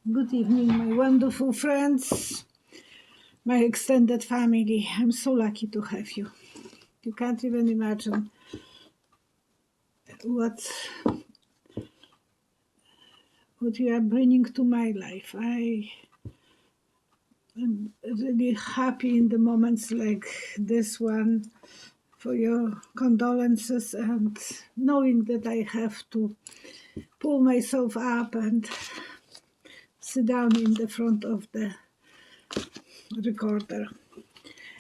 Good evening, my wonderful friends, my extended family. I'm so lucky to have you. You can't even imagine what you are bringing to my life. I am really happy in the moments like this one for your condolences and knowing that I have to pull myself up and sit down in the front of the recorder.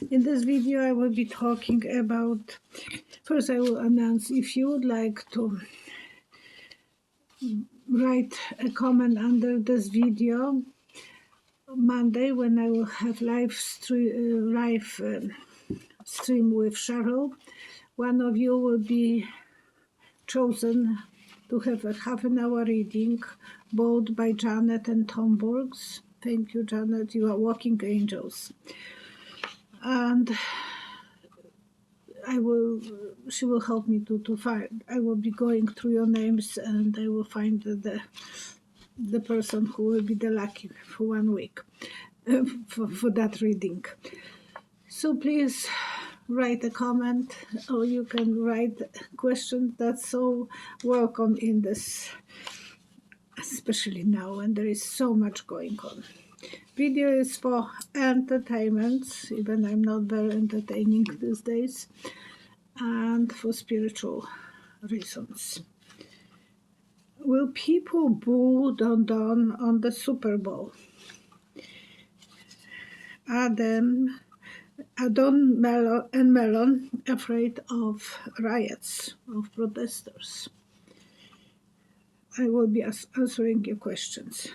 In this video, I will be talking about, first I will announce if you would like to write a comment under this video, Monday when I will have live stream with Cheryl, one of you will be chosen to have a half an hour reading, both by Janet and Tom Burks. Thank you, Janet. You are walking angels. And she will help me to find. I will be going through your names and I will find the person who will be the lucky for 1 week for that reading. So please write a comment, or you can write a question. That's so welcome in this, especially now when there is so much going on. Video is for entertainment, even I'm not very entertaining these days, and for spiritual reasons. Will people boo Don Don on the Super Bowl? Don and Melon afraid of riots, of protesters. I will be answering your questions.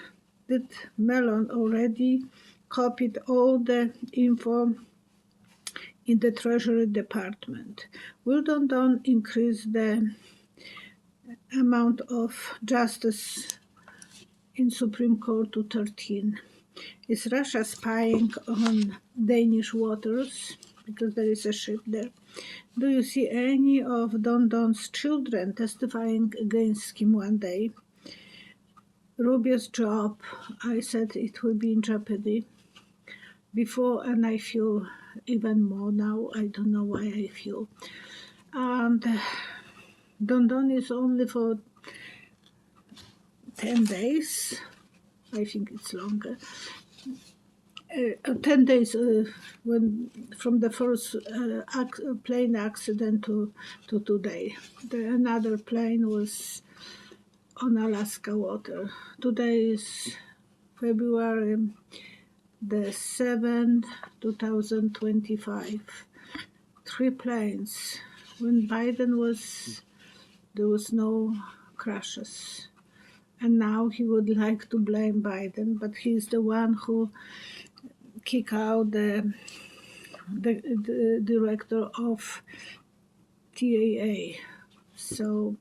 Did Melon already copied all the info in the Treasury Department? Will Don Don increase the amount of justice in Supreme Court to 13? Is Russia spying on Danish waters? Because there is a ship there. Do you see any of Don Don's children testifying against him one day? Rubio's job, I said it will be in jeopardy before, and I feel even more now. I don't know why I feel. And Don Don is only for 10 days. I think it's longer. 10 days from the first plane accident to today. Another plane was on Alaska water. Today is February the 7th, 2025. 3 planes. When Biden was, there was no crashes. And now he would like to blame Biden, but he's the one who kicked out the director of TAA. So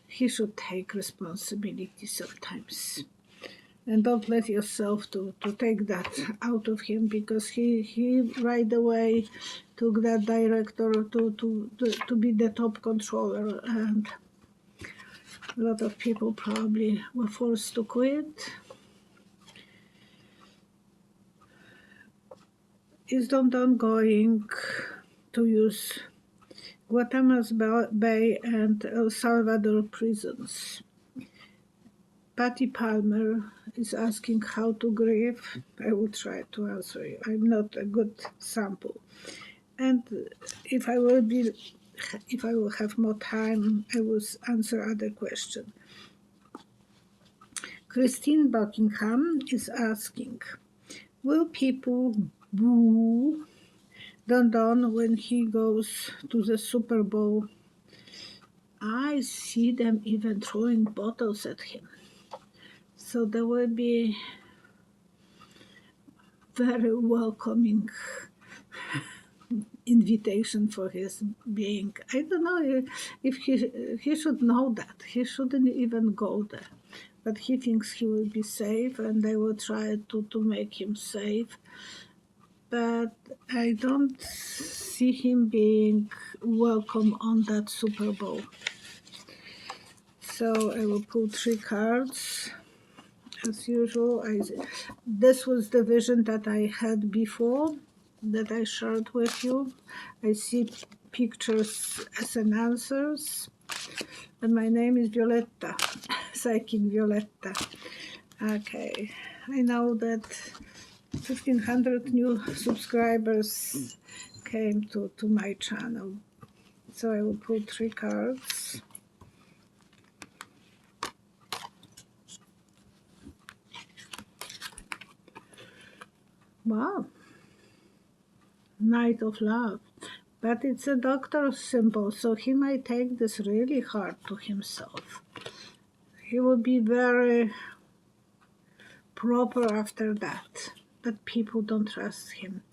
he should take responsibility sometimes. And don't let yourself to take that out of him, because he right away took that director to be the top controller, and a lot of people probably were forced to quit. Is Don Don going to use Guantanamo Bay and El Salvador prisons? Patty Palmer is asking how to grieve. I will try to answer you. I'm not a good sample. And if I will have more time, I will answer other questions. Christine Buckingham is asking, will people boo Don Don when he goes to the Super Bowl? I see them even throwing bottles at him. So there will be very welcoming invitation for his being. I don't know if he should know that. He shouldn't even go there. But he thinks he will be safe, and they will try to make him safe. But I don't see him being welcome on that Super Bowl. So I will pull 3 cards. As usual, this was the vision that I had before, that I shared with you. I see pictures as an answers. And my name is Violetta, Psychic Violetta. Okay, I know that 1,500 new subscribers came to my channel. So I will pull 3 cards. Wow. Knight of Love. But it's a doctor's symbol, so he might take this really hard to himself. He will be very proper after that people don't trust him.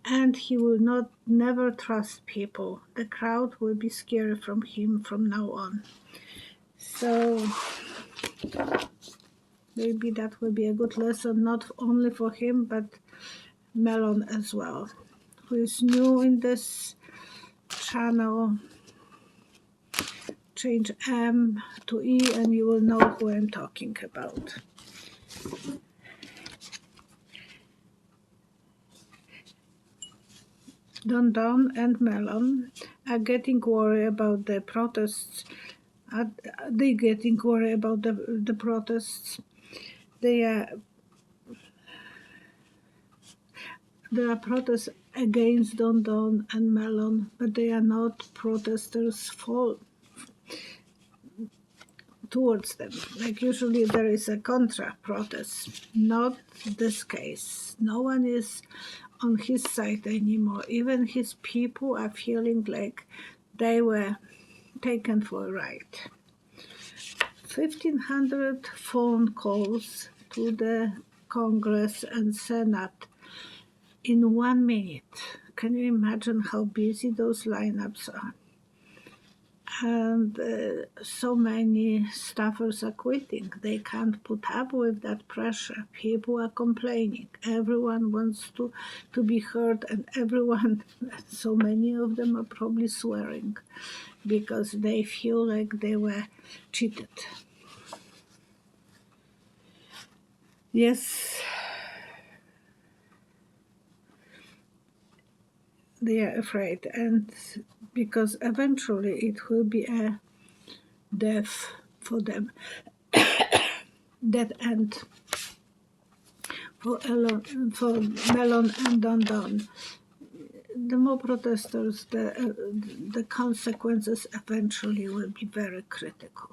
And he will never trust people. The crowd will be scared from him from now on. So maybe that will be a good lesson, not only for him, but Melon as well, who is new in this channel. Change M to E and you will know who I'm talking about. Don Don and Melon are getting worried about the protests. Are they getting worried about the protests? There are protests against Don Don and Melon, but they are not protesters towards them. Like usually there is a contra-protest. Not this case. No one is on his side anymore. Even his people are feeling like they were taken for a ride. 1,500 phone calls to the Congress and Senate in 1 minute. Can you imagine how busy those lineups are? And so many staffers are quitting. They can't put up with that pressure. People are complaining. Everyone wants to be heard, and everyone, so many of them are probably swearing because they feel like they were cheated. Yes, they are afraid, and because eventually it will be a death for them. Dead end for Melon and Don Don. The more protesters, the consequences eventually will be very critical.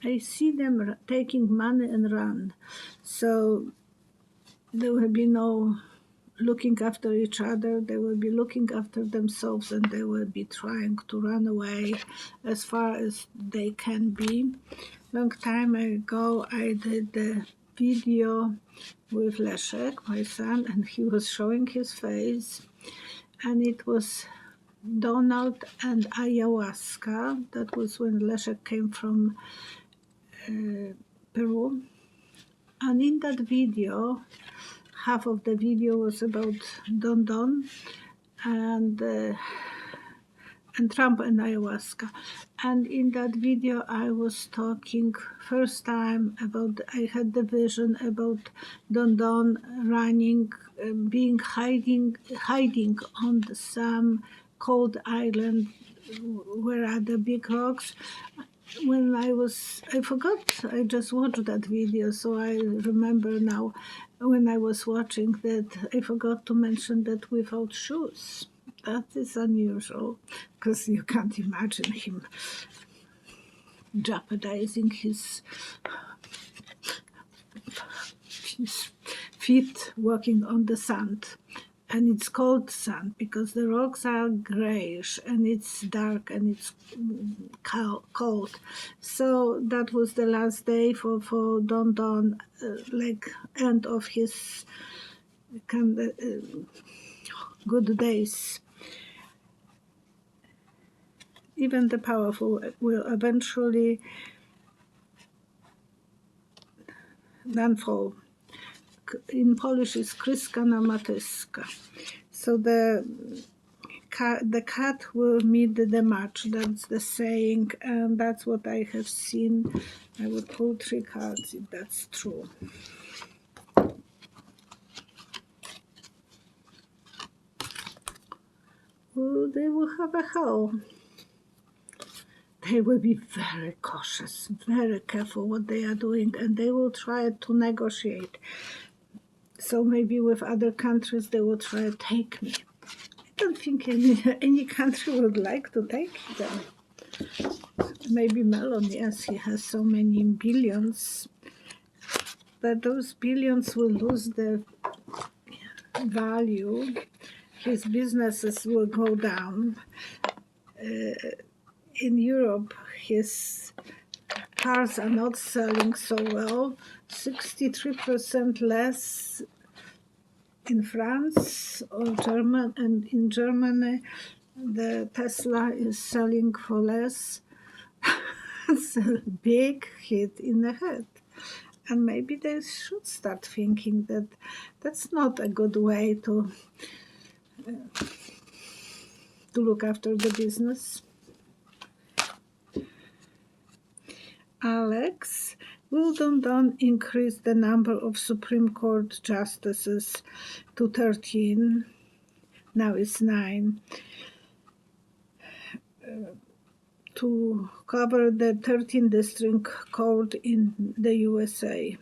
I see them taking money and run, so there will be no looking after each other. They will be looking after themselves, and they will be trying to run away as far as they can be. Long time ago, I did the video with Leszek, my son, and he was showing his face, and it was Donald and ayahuasca. That was when Leszek came from Peru. And in that video, half of the video was about Don Don and Trump and ayahuasca. And in that video, I was talking first time about, I had the vision about Don Don running, hiding on some cold island where are the big rocks. When I forgot, I just watched that video, so I remember now when I was watching that I forgot to mention that without shoes. That is unusual, because you can't imagine him jeopardizing his feet walking on the sand. And it's cold sand because the rocks are grayish and it's dark and it's cold. So that was the last day for Don Don, like end of his good days. Even the powerful will eventually downfall. In Polish is kryska na matyska. So the the cat will meet the match. That's the saying, and that's what I have seen. I would pull 3 cards if that's true. Well, they will have a hell. They will be very cautious, very careful what they are doing, and they will try to negotiate. So maybe with other countries they will try to take me. I don't think any country would like to take them. Maybe Melon, yes, he has so many billions, but those billions will lose their value. His businesses will go down. In Europe, his cars are not selling so well. 63% less in France or German, and in Germany, the Tesla is selling for less. It's a big hit in the head. And maybe they should start thinking that that's not a good way to look after the business. Alex, will Don Don increase the number of Supreme Court justices to 13? Now it's 9. To cover the 13 district court in the USA.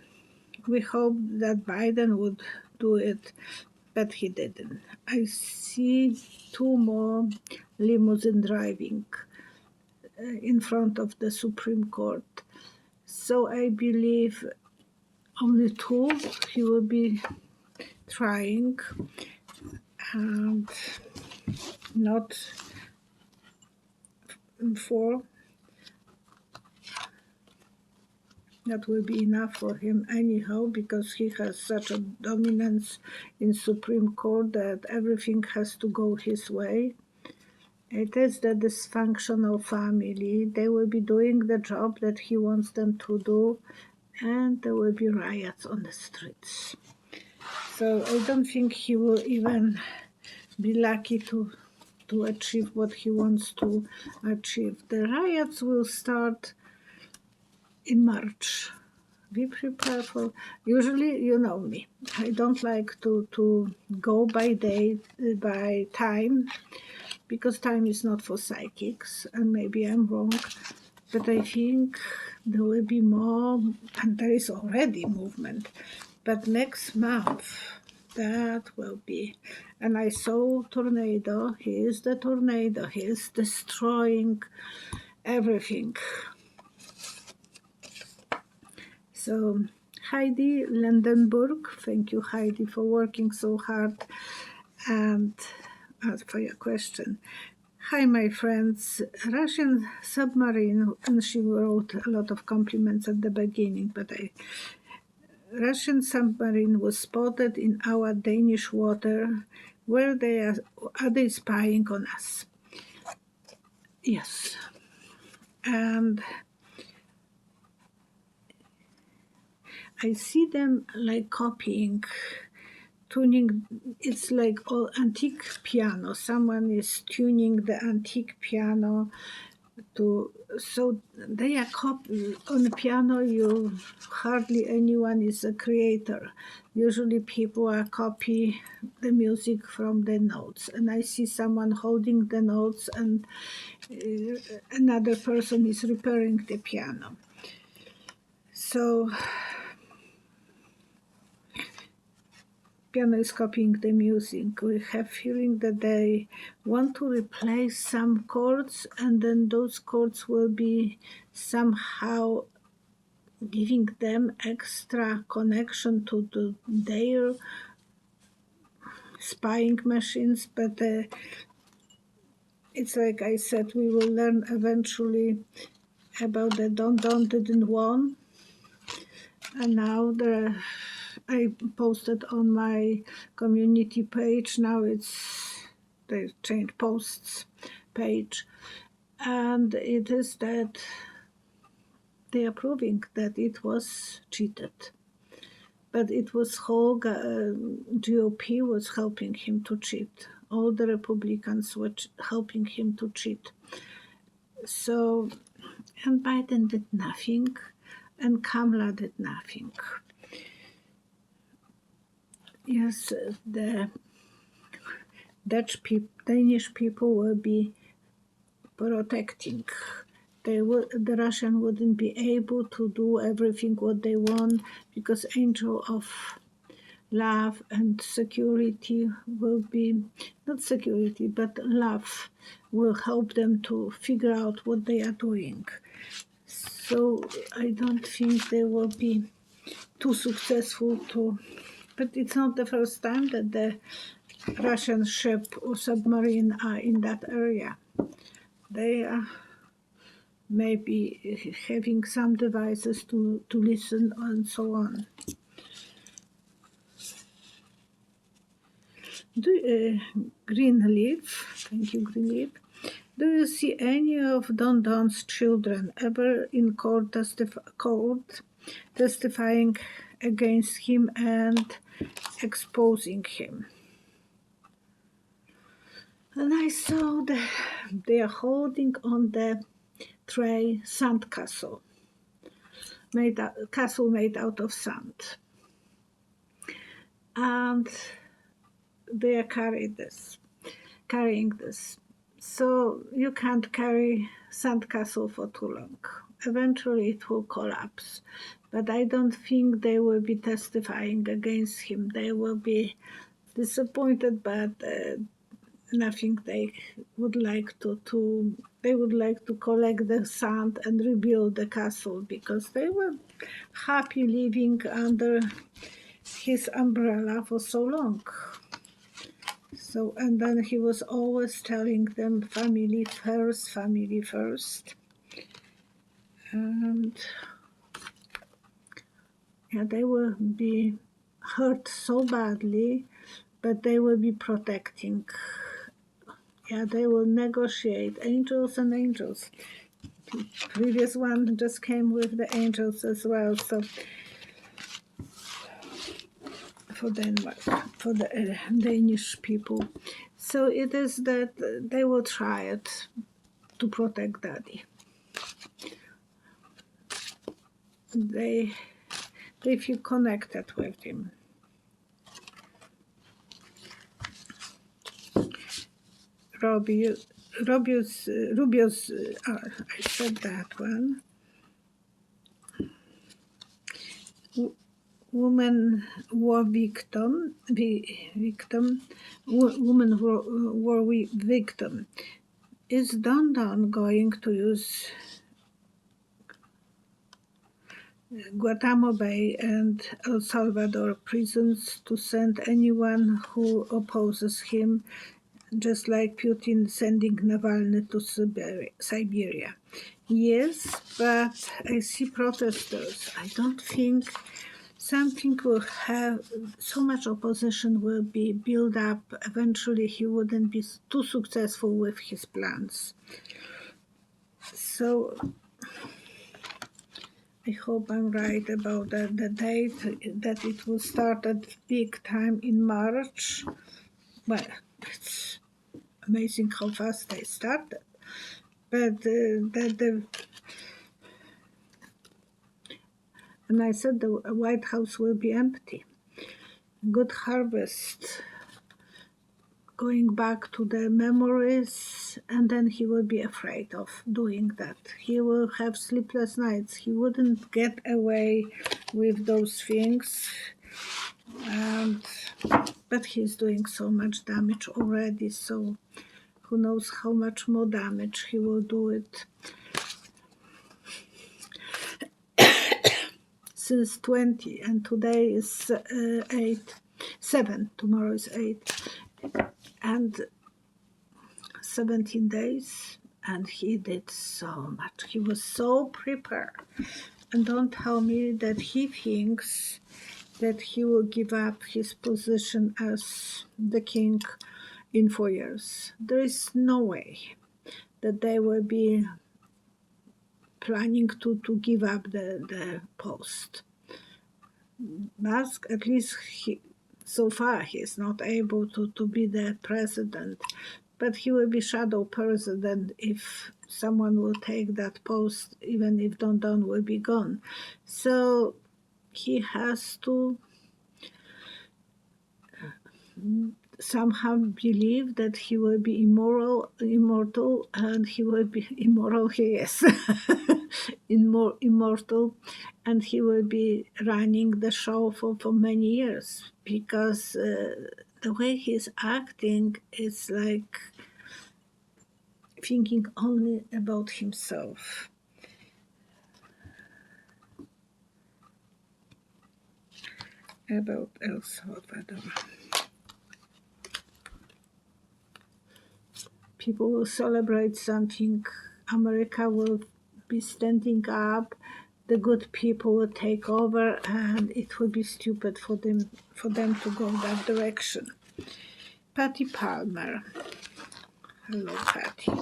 We hope that Biden would do it, but he didn't. I see 2 more limousine driving in front of the Supreme Court. So I believe only 2 he will be trying, and not 4. That will be enough for him anyhow, because he has such a dominance in Supreme Court that everything has to go his way. It is the dysfunctional family. They will be doing the job that he wants them to do, and there will be riots on the streets. So I don't think he will even be lucky to achieve what he wants to achieve. The riots will start in March. Be prepared for. Usually, you know me, I don't like to go by time, because time is not for psychics, and maybe I'm wrong, but I think there will be more, and there is already movement, but next month that will be. And I saw tornado. He is the tornado. He is destroying everything. So Heidi Landenburg, thank you, Heidi, for working so hard and for your question. Hi, my friends. Russian submarine, and she wrote a lot of compliments at the beginning, but Russian submarine was spotted in our Danish water. Where are they spying on us? Yes. And I see them like copying, tuning. It's like all antique piano. Someone is tuning the antique piano so they are on the piano. Hardly anyone is a creator. Usually people are copy the music from the notes, and I see someone holding the notes, and another person is repairing the piano. So piano is copying the music. We have feeling that they want to replace some chords, and then those chords will be somehow giving them extra connection to their spying machines. But it's like I said, we will learn eventually about the Don Don didn't won, and now I posted on my community page. Now they changed posts page, and it is that they are proving that it was cheated. But it was whole GOP was helping him to cheat. all the Republicans were helping him to cheat. So, and Biden did nothing, and Kamala did nothing. Yes, the Danish people will be protecting. The Russian wouldn't be able to do everything what they want, because angel of love and security will be, not security, but love will help them to figure out what they are doing. So I don't think they will be too successful to, but it's not the first time that the Russian ship or submarine are in that area. They are maybe having some devices to listen and so on. Greenleaf, thank you, Greenleaf. Do you see any of Don Don's children ever in court testifying against him and exposing him? And I saw that they are holding on the tray sandcastle, castle made out of sand, and they are carrying this. So you can't carry sandcastle for too long. Eventually it will collapse. But I don't think they will be testifying against him. They will be disappointed, but nothing. They would like to collect the sand and rebuild the castle, because they were happy living under his umbrella for so long. So, and then he was always telling them, family first, family first. And yeah, they will be hurt so badly, but they will be protecting. Yeah, they will negotiate, angels and angels. The previous one just came with the angels as well. So for Denmark, for the Danish people. So it is that they will try it to protect Daddy. They feel connected with him. Rubio's, I said that one. Woman war victim. Woman war victim. Is Don Don going to use Guantanamo Bay and El Salvador prisons to send anyone who opposes him, just like Putin sending Navalny to Siberia? Yes, but I see protesters. I don't think something will have, so much opposition will be built up. Eventually he wouldn't be too successful with his plans. So I hope I'm right about the date, that it will start at big time in March. Well, it's amazing how fast they started. But and I said the White House will be empty. Good harvest, going back to the memories, and then he will be afraid of doing that. He will have sleepless nights. He wouldn't get away with those things. But he's doing so much damage already, so who knows how much more damage he will do it. Since 20, and today is 7, tomorrow is 8, and 17 days, and he did so much. He was so prepared. And don't tell me that he thinks that he will give up his position as the king in 4 years. There is no way that they will be planning to give up the post. Musk, at least so far he is not able to be the president, but he will be shadow president if someone will take that post, even if Don Don will be gone. So he has to somehow believe that he will be immortal, and he will be immoral. He is immortal, and he will be running the show for many years, because the way he's acting is like thinking only about himself. About El Salvador. People will celebrate something. America will be standing up. The good people will take over, and it will be stupid for them to go that direction. Patty Palmer. Hello, Patty.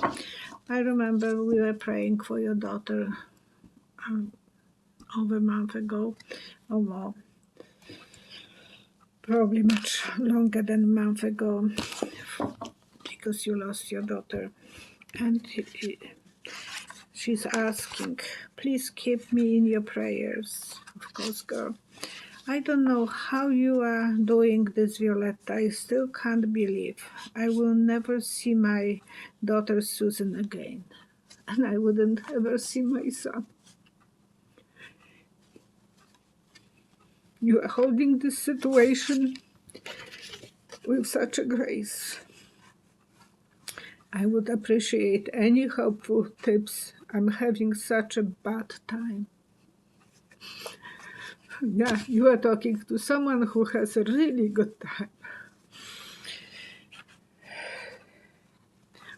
I remember we were praying for your daughter over a month ago or more. Probably much longer than a month ago, because you lost your daughter. And she's asking, please keep me in your prayers. Of course, girl. I don't know how you are doing this, Violetta. I still can't believe I will never see my daughter Susan again. And I wouldn't ever see my son. You are holding this situation with such a grace. I would appreciate any helpful tips. I'm having such a bad time. Yeah, you are talking to someone who has a really good time.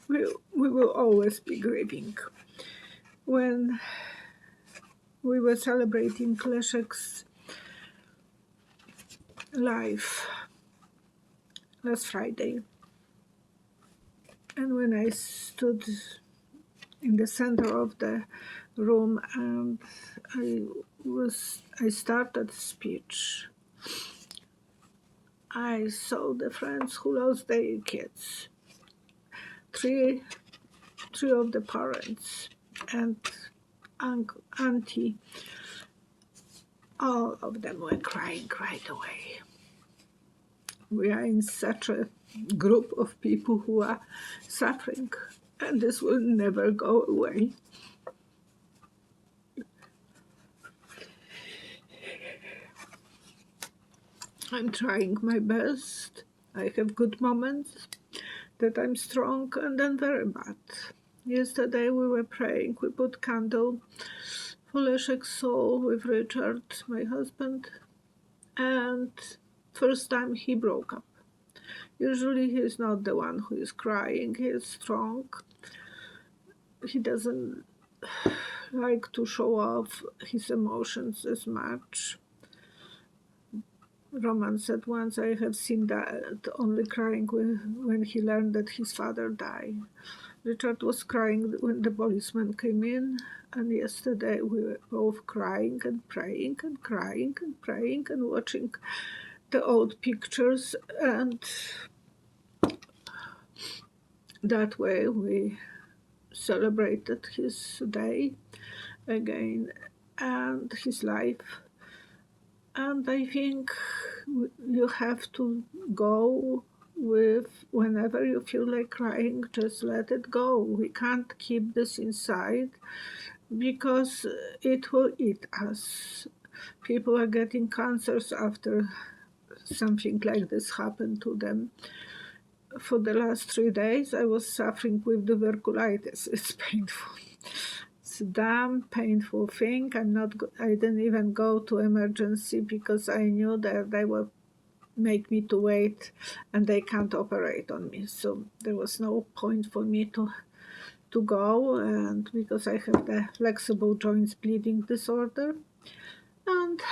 We will always be grieving. When we were celebrating Leszek's life last Friday, and when I stood in the center of the room and I started speech, I saw the friends who lost their kids. Three of the parents and auntie, all of them were crying right away. We are in such a group of people who are suffering, and this will never go away. I'm trying my best. I have good moments that I'm strong, and then very bad. Yesterday we were praying. We put candle for Leszek's soul with Richard, my husband, and first time he broke up. Usually he's not the one who is crying. He is strong. He doesn't like to show off his emotions as much. Roman said once, I have seen Dad only crying when he learned that his father died. Richard was crying when the policeman came in, and yesterday we were both crying and praying and crying and praying and watching the old pictures, and that way we celebrated his day again and his life. And I think you have to go with, whenever you feel like crying, just let it go. We can't keep this inside because it will eat us. People are getting cancers after something like this happened to them. For the last 3 days, I was suffering with tuberculosis. It's painful. It's a damn painful thing. I didn't even go to emergency because I knew that they would make me to wait and they can't operate on me. So there was no point for me to go, and because I have the flexible joints bleeding disorder, and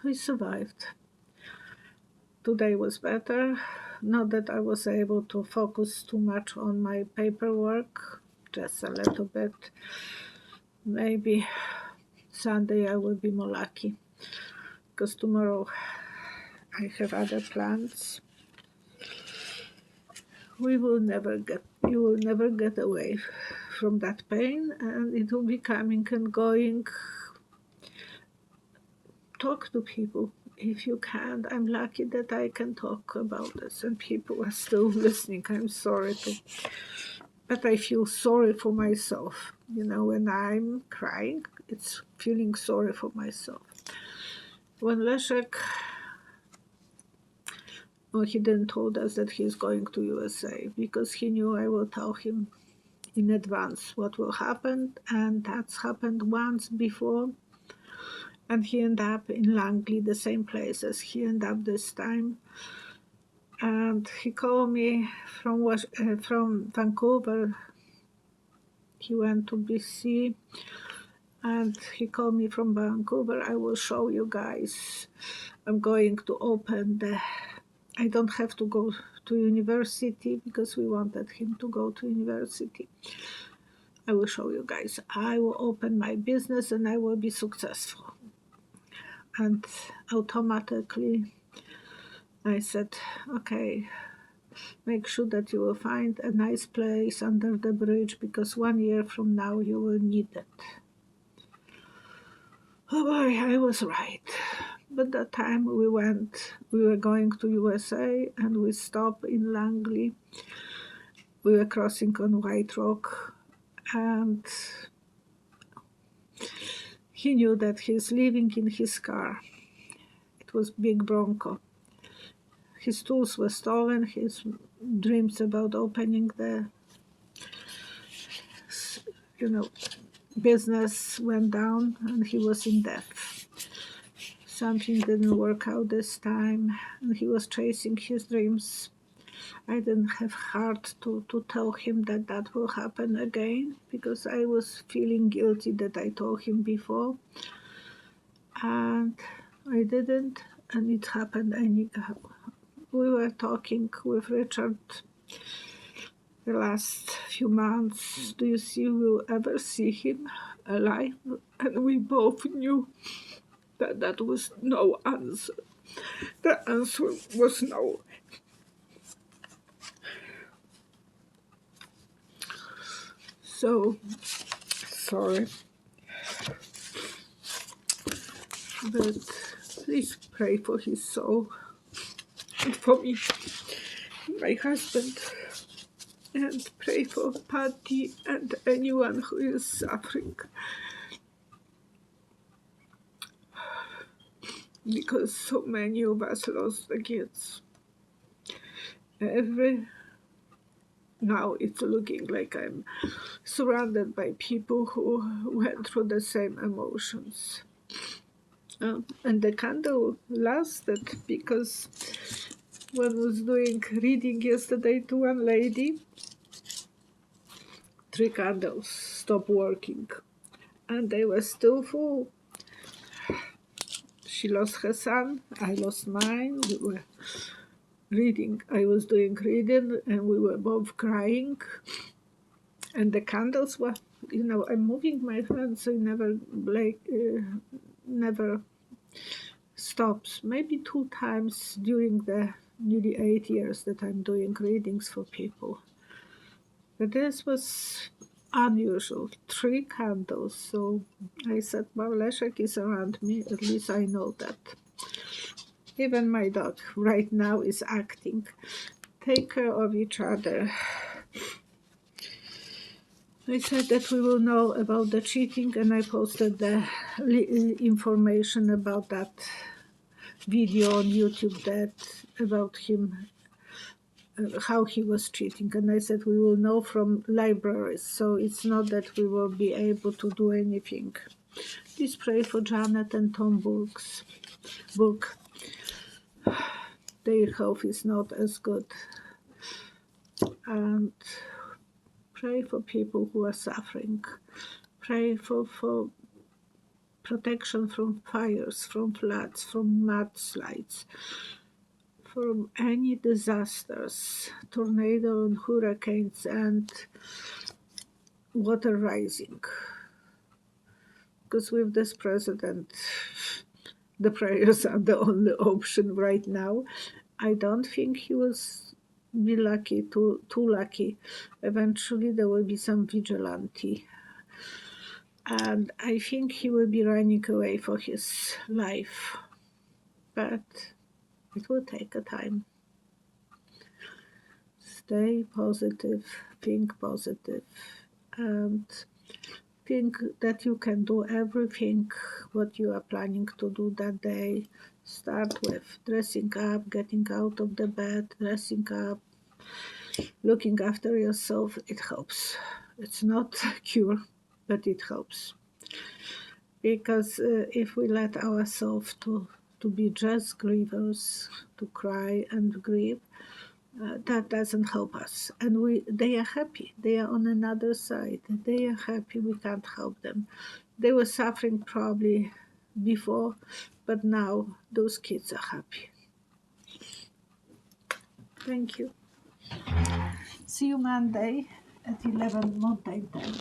we survived. Today was better. Not that I was able to focus too much on my paperwork, just a little bit. Maybe Sunday I will be more lucky, because tomorrow I have other plans. You will never get away from that pain, and it will be coming and going. Talk to people if you can. I'm lucky that I can talk about this and people are still listening. I'm sorry but I feel sorry for myself. When I'm crying, it's feeling sorry for myself. When Leszek, he didn't told us that he's going to USA because he knew I will tell him in advance what will happen, and that's happened once before. And he ended up in Langley, the same place as he ended up this time. And he called me from Vancouver. He went to BC, and he called me from Vancouver. I will show you guys. I'm going to open I don't have to go to university because we wanted him to go to university. I will show you guys. I will open my business and I will be successful. And automatically I said, okay, make sure that you will find a nice place under the bridge because 1 year from now you will need it. Oh boy, I was right. But that time we were going to USA and we stopped in Langley. We were crossing on White Rock and he knew that he's living in his car. It was big Bronco. His tools were stolen. His dreams about opening the, business went down, and he was in debt. Something didn't work out this time, and he was chasing his dreams. I didn't have heart to tell him that will happen again because I was feeling guilty that I told him before, and I didn't, and it happened anyhow. We were talking with Richard the last few months. Do you see we'll ever see him alive? And we both knew that was no answer. The answer was no. So, sorry. But please pray for his soul and for me, my husband, and pray for Patty and anyone who is suffering. Because so many of us lost the kids. Now it's looking like I'm surrounded by people who went through the same emotions. And the candle lasted because when I was doing reading yesterday to one lady, 3 candles stopped working and they were still full. She lost her son, I lost mine. We were reading. I was doing reading and we were both crying. And the candles were, I'm moving my hands so it never stops. Maybe 2 times during the nearly 8 years that I'm doing readings for people. But this was unusual, 3 candles. So I said, well, Leszek is around me, at least I know that. Even my dog right now is acting. Take care of each other. I said that we will know about the cheating, and I posted the information about that video on YouTube about him, how he was cheating. And I said we will know from libraries, so it's not that we will be able to do anything. Please pray for Janet and Tom Burke. Their health is not as good. And pray for people who are suffering. Pray for protection from fires, from floods, from mudslides, from any disasters, tornadoes and hurricanes and water rising. Because with this president, the prayers are the only option right now. I don't think he will be lucky, too lucky. Eventually, there will be some vigilante. And I think he will be running away for his life. But it will take a time. Stay positive, think positive, and think that you can do everything what you are planning to do that day. Start with dressing up, getting out of the bed, dressing up, looking after yourself. It helps. It's not a cure, but it helps. Because if we let ourselves to be just grievers, to cry and grieve, that doesn't help us. And they are happy. They are on another side. They are happy. We can't help them. They were suffering probably before, but now those kids are happy. Thank you. See you Monday at 11 Mountain Time.